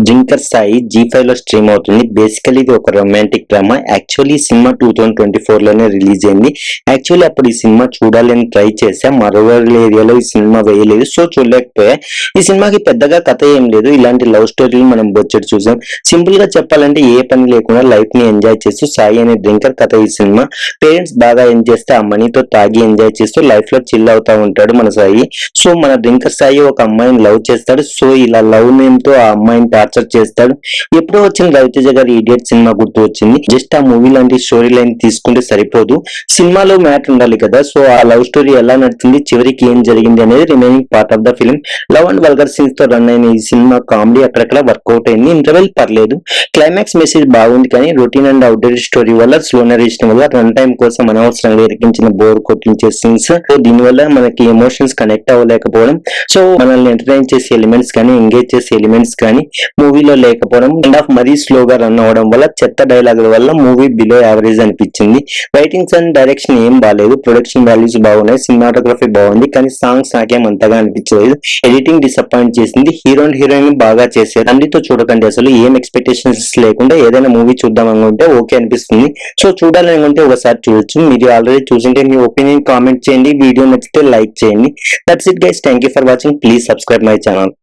Drinker Sai G5 లో stream అవుతుంది. Basically ఇది ఒక రొమాంటిక్ డ్రామా. యాక్చువల్లీ ఈ సినిమా 2024 లోనే రిలీజ్ అయింది. యాక్చువల్లీ అప్పుడు ఈ సినిమా చూడాలని ట్రై చేశా. మా రూరల్ ఏరియాలో ఈ సినిమా వేయలేదు, సో చూడలేకపోయా. ఈ సినిమాకి పెద్దగా కథ ఏం లేదు. ఇలాంటి లవ్ స్టోరీలు మనం బొచ్చెడు చూసాం. సింపుల్ గా చెప్పాలంటే ఏ పని లేకుండా లైఫ్ ని ఎంజాయ్ చేస్తూ సాయి అనే డ్రింకర్ కథ ఈ సినిమా. పేరెంట్స్ బాగా ఎంజాయ్ చేస్తే ఆ మనీతో తాగి ఎంజాయ్ చేస్తూ లైఫ్ లో చిల్ అవుతా ఉంటాడు మన సాయి. సో మన డ్రింకర్ సాయి ఒక అమ్మాయిని లవ్ చేస్తాడు. సో ఇలా లవ్ నేమ్ తో ఆ అమ్మాయిని టార్చర్ చేస్తాడు. ఎప్పుడో వచ్చిన రవితేజ గారి ఇడియట్ సినిమా గుర్తు వచ్చింది. జస్ట్ ఆ మూవీ లాంటి స్టోరీ లైన్ తీసుకుంటే సరిపోదు, సినిమాలో మ్యాటర్ ఉండాలి కదా. సో ఆ లవ్ స్టోరీ ఎలా నడుతుంది, చివరికి ఏం జరిగింది అనేది remaining part of the film. Love and vulgar scenes తో రన్ అయిన ఈ సినిమా కామెడీ అక్కడక్కడ వర్కౌట్ అయింది. ఇంటర్వెల్ పర్లేదు. క్లైమాక్స్ మెసేజ్ బాగుంది, కానీ రొటీన్ అండ్ అవుట్డేటెడ్ స్టోరీ వల్ల, స్లో నరేషన్ వల్ల, రన్ టైం కోసం అనవసరంగా ఇరికించిన బోర్ కొట్టించే సీన్స్, దీనివల్ల మనకి ఎమోషన్స్ కనెక్ట్ అవ్వలేకపోవడం, సో మనల్ని ఎంటర్టైన్ చేసే ఎలిమెంట్స్ కానీ ఎంగేజ్ చేసే ఎలిమెంట్స్ కానీ మూవీలో లేకపోవడం, అండ్ ఆఫ్ మరీ స్లోగా రన్ అవ్వడం వల్ల, చెత్త డైలాగుల వల్ల మూవీ బిలో యావరేజ్ అనిపించింది. రైటింగ్స్ అండ్ డైరెక్షన్ ఏం బాలేదు. ప్రొడక్షన్ వాల్యూస్ బాగున్నాయి, సినిమాటోగ్రఫీ బాగుంది, కానీ సాంగ్స్ నాకేం అంతగా అనిపించలేదు. ఎడిటింగ్ డిసప్పాయింట్ చేసింది. హీరో అండ్ హీరోయిన్ బాగా చేశారు. అందుతో చూడకండి, అసలు ఏం ఎక్స్పెక్టేషన్స్ లేకుండా ఏదైనా మూవీ చూద్దాం అనుకుంటే ఓకే అనిపిస్తుంది. సో చూడాలనుకుంటే ఒకసారి చూడొచ్చు. మీరు ఆల్రెడీ చూసింటే మీ ఒపీనియన్ కామెంట్ చేయండి. వీడియో నచ్చితే లైక్ చేయండి. That's it guys, thank you for watching. Please subscribe my channel.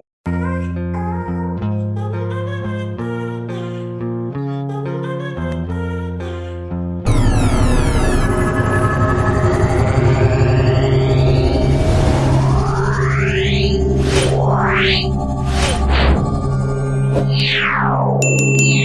Yeah.